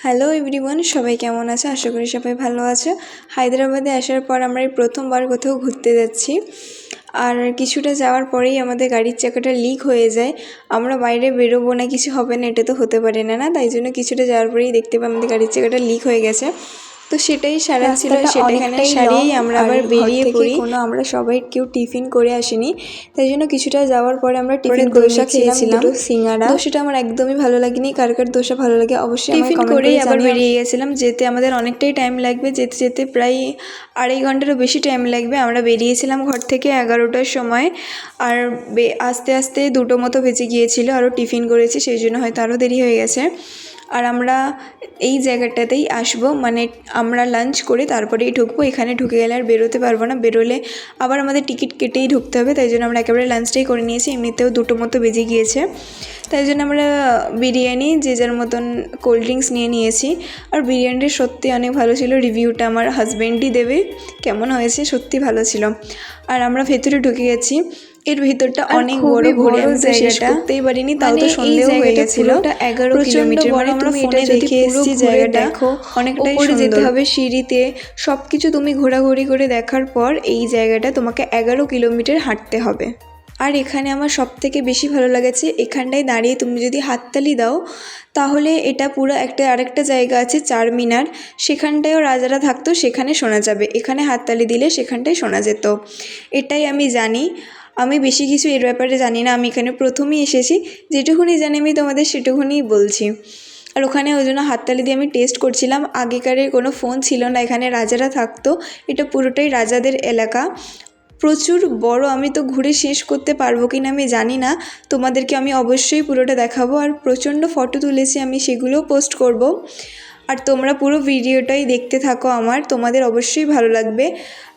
Hello everyone, সবাই কেমন আছে? আশা করি সবাই ভালো আছে। হায়দ্রাবাদে আসার পর আমরা এই প্রথমবার কোথাও ঘুরতে যাচ্ছি। আর কিছুটা যাওয়ার পরেই আমাদের গাড়ির চাকাটা লিক হয়ে যায়। আমরা বাইরে বেরোবো না, কিছু হবে না, এটা তো হতে পারে না, তাই জন্য কিছুটা যাওয়ার পরেই দেখতে পাই আমাদের গাড়ির চাকাটা লিক হয়ে গেছে। তো সেটাই সারাচ্ছিল, সেটাখানে সারিয়েই আমরা আবার বেরিয়ে পড়ি। আমরা সবাই কেউ টিফিন করে আসিনি, তাই জন্য কিছুটা যাওয়ার পরে আমরা টিফিন দোসা খেয়েছিলাম, সিঙ্গারা। দোসাটা আমার একদমই ভালো লাগেনি। কার কার দোসা ভালো লাগে অবশ্যই টিফিন করেই আবার বেরিয়ে গেছিলাম। যেতে আমাদের অনেকটাই টাইম লাগবে, যেতে যেতে প্রায় 2.5 ঘন্টারও বেশি টাইম লাগবে। আমরা বেরিয়েছিলাম ঘর থেকে 11টার সময়, আর আস্তে আস্তে 2টো মতো বেজে গিয়েছিল। আরও টিফিন করেছি, সেই জন্য হয়তো আরও দেরি হয়ে গেছে। আর আমরা এই জায়গাটাতেই আসবো, মানে আমরা লাঞ্চ করে তারপরেই ঢুকবো। এখানে ঢুকে গেলে আর বেরোতে পারবো না, বেরোলে আবার আমাদের টিকিট কেটেই ঢুকতে হবে। তাই জন্য আমরা একেবারে লাঞ্চটাই করে নিয়েছি। এমনিতেও 2টো মতো বেজে গিয়েছে, তাই জন্য আমরা বিরিয়ানি, যে যার মতন কোল্ড ড্রিঙ্কস নিয়ে নিয়েছি। আর বিরিয়ানিটা সত্যি অনেক ভালো ছিল। রিভিউটা আমার হাজব্যান্ডই দেবে কেমন হয়েছে, সত্যি ভালো ছিল। আর আমরা ভেতরে ঢুকে গেছি। এর ভিতরটা অনেক বড়, ঘুরে আমি তো শেষ করতেই পারিনি, তাও তো সন্দেহ হয়ে গেছিল। 11 কিলোমিটার, আমরা ফোনে দেখে এসেছি জায়গাটা অনেকটাই সুন্দর। যেতে হবে সিঁড়িতে, সব কিছু তুমি ঘোরাঘুরি করে দেখার পর এই জায়গাটা তোমাকে 11 কিলোমিটার হাঁটতে হবে। আর এখানে আমার সবথেকে বেশি ভালো লেগেছে, এখানটায় দাঁড়িয়ে তুমি যদি হাততালি দাও তাহলে এটা পুরো আরেকটা জায়গা আছে চারমিনার, সেখানটায়ও রাজারা থাকতো, সেখানে শোনা যাবে। এখানে হাততালি দিলে সেখানটায় শোনা যেত, এটাই আমি জানি। আমি বেশি কিছু এর ব্যাপারে জানি না, আমি এখানে প্রথমেই এসেছি, যেটুকুনি জানি আমি তোমাদের সেটুকুনিই বলছি। আর ওখানে ওই জন্য হাততালি দিয়ে আমি টেস্ট করছিলাম। আগেকারের কোনো ফোন ছিল না, এখানে রাজারা থাকতো, এটা পুরোটাই রাজাদের এলাকা, প্রচুর বড়। আমি তো ঘুরে শেষ করতে পারবো কি না আমি জানি না, তোমাদেরকে আমি অবশ্যই পুরোটা দেখাবো। আর প্রচণ্ড ফটো তুলেছি আমি, সেগুলোও পোস্ট করব। আর তোমরা পুরো ভিডিওটাই দেখতে থাকো আমার, তোমাদের অবশ্যই ভালো লাগবে।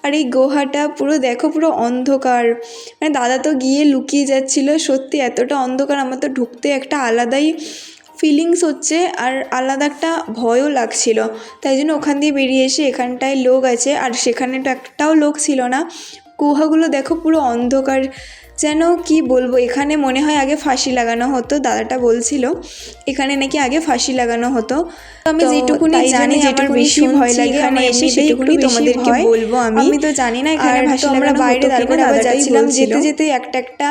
আর এই গুহাটা পুরো দেখো, পুরো অন্ধকার, মানে দাদা তো গিয়ে লুকিয়ে যাচ্ছিল। সত্যি এতটা অন্ধকার, আমার তো ঢুকতে একটা আলাদাই ফিলিংস হচ্ছে, আর আলাদা একটা ভয়ও লাগছিল। তাই জন্য ওখান দিয়ে বেরিয়ে এসে এখানটায় লোক আছে, আর সেখানে তো একটাও লোক ছিল না। গুহাগুলো দেখো পুরো অন্ধকার, যেন কি বলবো। এখানে মনে হয় আগে ফাঁসি লাগানো হতো, দাদাটা বলছিল এখানে নাকি আগে ফাঁসি লাগানো হতো। আমি যেটুকুনি জানি, যেটা বেশি ভয় লাগে এখানে এসে, সেটুকুনি তোমাদেরকে বলবো। আমি তো জানি না এখানে ফাঁসি লাগানো। আমরা বাইরে দাঁড়িয়ে আবার যাচ্ছিলাম, যেতে যেতে একটা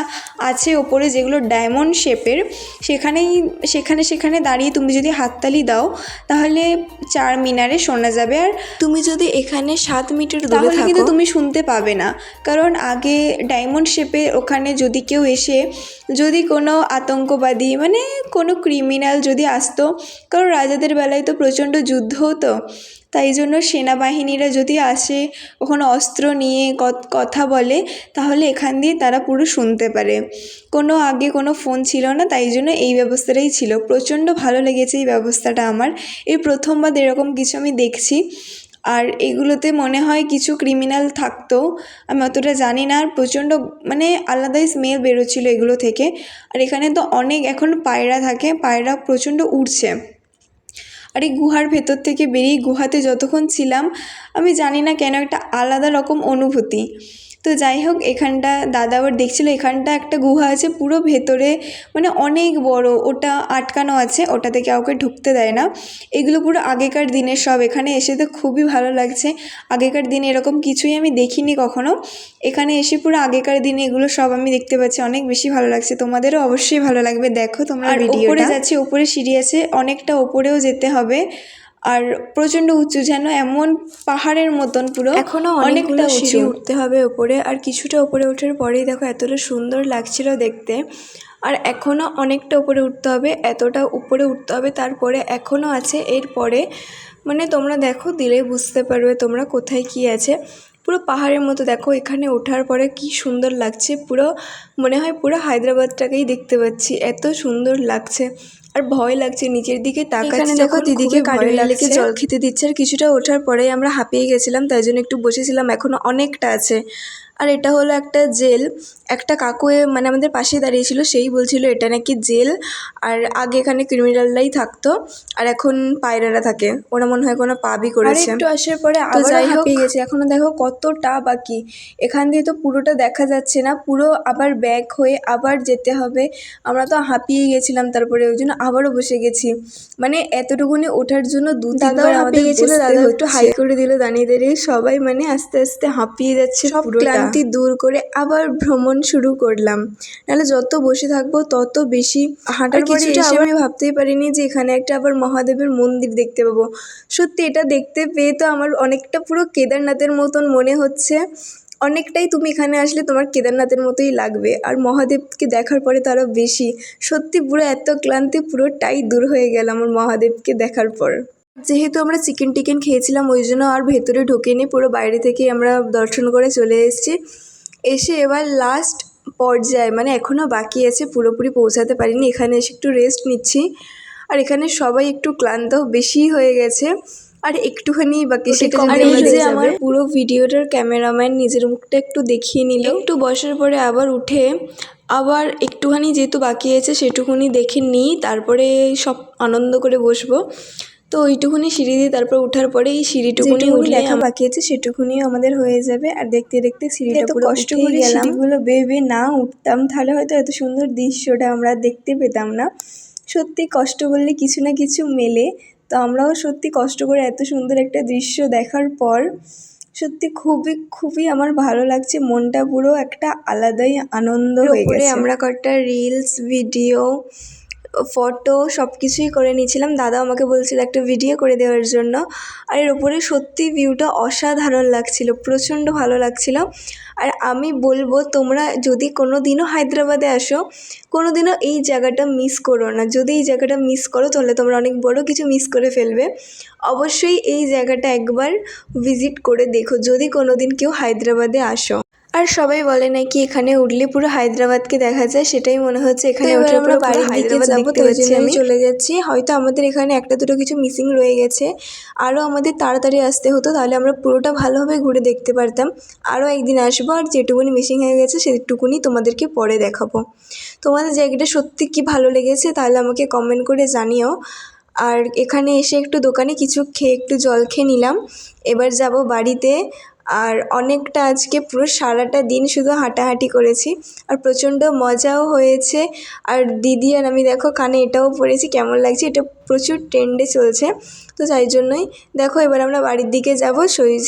আছে ওপরে যেগুলো ডায়মন্ড শেপের, সেখানে দাঁড়িয়ে তুমি যদি হাততালি দাও তাহলে চারমিনারে শোনা যাবে। আর তুমি যদি এখানে 7 মিটার দূরে থাকো কিন্তু তুমি শুনতে পাবে না, কারণ আগে ডায়মন্ড শেপে ওখানে যদি কেউ এসে, যদি কোনো আতঙ্কবাদী মানে কোনো ক্রিমিনাল যদি আসতো, কারণ রাজাদের বেলায় তো প্রচণ্ড যুদ্ধ হতো, তাই জন্য সেনাবাহিনীরা যদি আসে ওখানে অস্ত্র নিয়ে কথা বলে, তাহলে এখান দিয়ে তারা পুরো শুনতে পারে। আগে কোনো ফোন ছিল না, তাই জন্য এই ব্যবস্থাটাই ছিল। প্রচণ্ড ভালো লেগেছে এই ব্যবস্থাটা আমার, এই প্রথমবার এরকম কিছু আমি দেখছি। আর এগুলোতে মনে হয় কিছু ক্রিমিনাল থাকতো, আমি অতটা জানি না। আর প্রচণ্ড মানে আলাদাই স্মেল বেরোচ্ছিলো এগুলো থেকে। আর এখানে তো অনেক এখন পায়রা থাকে, পায়রা প্রচণ্ড উড়ছে। আর এই গুহার ভেতর থেকে বেরিয়ে গুহাতে যতক্ষণ ছিলাম, আমি জানি না কেন একটা আলাদা রকম অনুভূতি। তো যাই হোক, এখানটা দাদা আবার দেখছিল, এখানটা একটা গুহা আছে পুরো ভেতরে, মানে অনেক বড়, ওটা আটকানো আছে, ওটাতে কাউকে ঢুকতে দেয় না। এগুলো পুরো আগেকার দিনের সব, এখানে এসে তো খুবই ভালো লাগছে। আগেকার দিনে এরকম কিছুই আমি দেখিনি কখনো, এখানে এসে পুরো আগেকার দিনে এগুলো সব আমি দেখতে পাচ্ছি, অনেক বেশি ভালো লাগছে। তোমাদেরও অবশ্যই ভালো লাগবে, দেখো তোমরা ভিডিওটা। উপরে যাচ্ছি, উপরে সিঁড়ি আছে, অনেকটা ওপরেও যেতে হবে। আর প্রচণ্ড উঁচু, যেন এমন পাহাড়ের মতন পুরো, এখনও অনেকটা সিঁড়ি উঠতে হবে ওপরে। আর কিছুটা উপরে ওঠার পরেই দেখো এতটা সুন্দর লাগছিল দেখতে। আর এখনও অনেকটা উপরে উঠতে হবে, এতটা উপরে উঠতে হবে, তারপরে এখনও আছে এরপরে, মানে তোমরা দেখো দিলেই বুঝতে পারবে তোমরা কোথায় কি আছে। পুরো পাহাড়ের মতো দেখো, এখানে ওঠার পরে কি সুন্দর লাগছে, পুরো মনে হয় পুরো হায়দ্রাবাদটাকেই দেখতে পাচ্ছি, এত সুন্দর লাগছে। আর ভয় লাগছে নিচের দিকে তাকাচ্ছি, দেখো দিদিকে কাঠবিড়ালিকে জল খেতে দিচ্ছে। আর কিছুটা ওঠার পরেই আমরা হাঁপিয়ে গেছিলাম, তাই জন্য একটু বসেছিলাম, এখনও অনেকটা আছে। আর এটা হলো একটা জেল, একটা কাকু মানে আমাদের পাশে দাঁড়িয়েছিল, সেই বলছিল এটা নাকি জেল, আর আগে এখানে ক্রিমিনালরাই থাকতো, আর এখন পায়রারা থাকে, ওরা মনে হয় কোনো পাবই করেছে। একটু আসার পরে আবার হাঁপিয়ে গেছে, এখনও দেখো কতটা বাকি। এখান দিয়ে তো পুরোটা দেখা যাচ্ছে না, পুরো আবার ব্যাক হয়ে আবার যেতে হবে। আমরা তো হাঁপিয়ে গেছিলাম, তারপরে ওই জন্য আবারও বসে গেছি। মানে এতটুকুনি ওঠার জন্য 2-3 বার আমাদের গেছিলো, দাদা একটু হাই করে দিল দাঁড়িয়ে দাঁড়িয়ে। সবাই মানে আস্তে আস্তে হাঁপিয়ে যাচ্ছে, সব ক্লান্তি দূর করে আবার ভ্রমণ শুরু করলাম। নাহলে যত বসে থাকবো তত বেশি হাঁটার পরে এসে আমি ভাবতেই পারিনি যে এখানে একটা আবার মহাদেবের মন্দির দেখতে পাবো। সত্যি এটা দেখতে পেয়ে তো আমার অনেকটা পুরো কেদারনাথের মতন মনে হচ্ছে। অনেকটাই তুমি এখানে আসলে তোমার কেদারনাথের মতোই লাগবে, আর মহাদেবকে দেখার পরে তো আরও বেশি। সত্যি পুরো এত ক্লান্তি পুরোটাই দূর হয়ে গেল আমার মহাদেবকে দেখার পর। যেহেতু আমরা চিকেন টিকেন খেয়েছিলাম ওই জন্য আর ভেতরে ঢোকেনি, পুরো বাইরে থেকেই আমরা দর্শন করে চলে এসেছি। এসে এবার লাস্ট পর্যায়ে, মানে এখনও বাকি আছে, পুরোপুরি পৌঁছাতে পারিনি, এখানে এসে একটু রেস্ট নিচ্ছি। আর এখানে সবাই একটু ক্লান্ত বেশি হয়ে গেছে, আর একটুখানি বাকি সেটা। আর এই যে আমার পুরো ভিডিওটার ক্যামেরাম্যান নিজের মুখটা একটু দেখিয়ে নিল। একটু বসার পরে আবার উঠে আবার একটুখানি যেহেতু বাকি আছে সেটুকুনি দেখে নিই, তারপরে সব আনন্দ করে বসবো। তো ওইটুকুনি সিঁড়ি দিয়ে তারপর ওঠার পরে এই সিঁড়িটুকুনি উঠলে দেখা বাকি আছে সেটুকুনিও আমাদের হয়ে যাবে। আর দেখতে দেখতে সিঁড়িটা পুরো কষ্ট করে সিঁড়িগুলো বেয়ে বেয়ে না উঠতাম তাহলে হয়তো এত সুন্দর দৃশ্যটা আমরা দেখতে পেতাম না। সত্যি কষ্ট করলে কিছু না কিছু মেলে, তো আমরাও সত্যি কষ্ট করে এত সুন্দর একটা দৃশ্য দেখার পর সত্যি খুবই খুবই আমার ভালো লাগছে, মনটা পুরো একটা আলাদাই আনন্দ হয়ে গেছে। আমরা কয়েকটা রিলস, ভিডিও, ফটো সব কিছুই করে নিয়েছিলাম। দাদা আমাকে বলছিল একটা ভিডিও করে দেওয়ার জন্য। আর এর ওপরে সত্যি ভিউটা অসাধারণ লাগছিল, প্রচণ্ড ভালো লাগছিল। আর আমি বলবো তোমরা যদি কোনো দিনও হায়দ্রাবাদে আসো, কোনো দিনও এই জায়গাটা মিস করো না। যদি এই জায়গাটা মিস করো তাহলে তোমরা অনেক বড় কিছু মিস করে ফেলবে। অবশ্যই এই জায়গাটা একবার ভিজিট করে দেখো যদি কোনো দিন কেউ হায়দ্রাবাদে আসো। আর সবাই বলে নাকি এখানে উঠলে পুরো হায়দ্রাবাদকে দেখা যায়, সেটাই মনে হচ্ছে। এখানে উঠলে পুরো বাড়ির দিকে যাবো, তো ওই জন্য আমি চলে যাচ্ছি। হয়তো আমাদের এখানে একটা দুটো কিছু মিসিং রয়ে গেছে, আরও আমাদের তাড়াতাড়ি আসতে হতো, তাহলে আমরা পুরোটা ভালোভাবে ঘুরে দেখতে পারতাম। আরও একদিন আসবো, আর যেটুকুনি মিসিং হয়ে গেছে সেটুকুনি তোমাদেরকে পরে দেখাবো। তোমাদের জায়গাটা সত্যি কি ভালো লেগেছে তাহলে আমাকে কমেন্ট করে জানিও। আর এখানে এসে একটু দোকানে কিছু খেয়ে একটু জল খেয়ে নিলাম। এবার যাব বাড়িতে। আর অনেকটা আজকে পুরো সারাটা দিন শুধু হাঁটাহাঁটি করেছি, আর প্রচণ্ড মজাও হয়েছে। আর দিদি আর আমি দেখো কানে এটাও পরেছি, কেমন লাগছে, এটা প্রচুর ট্রেন্ডে চলছে। তো তাই জন্যই দেখো এবার আমরা বাড়ির দিকে যাব,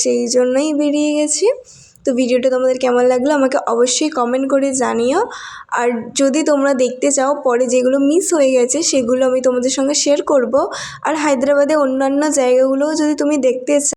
সেই জন্যই বেরিয়ে গেছি। তো ভিডিওটা তোমাদের কেমন লাগলো আমাকে অবশ্যই কমেন্ট করে জানিও। আর যদি তোমরা দেখতে চাও পরে যেগুলো মিস হয়ে গেছে সেগুলো আমি তোমাদের সঙ্গে শেয়ার করব। আর হায়দ্রাবাদে অন্যান্য জায়গাগুলোও যদি তুমি দেখতে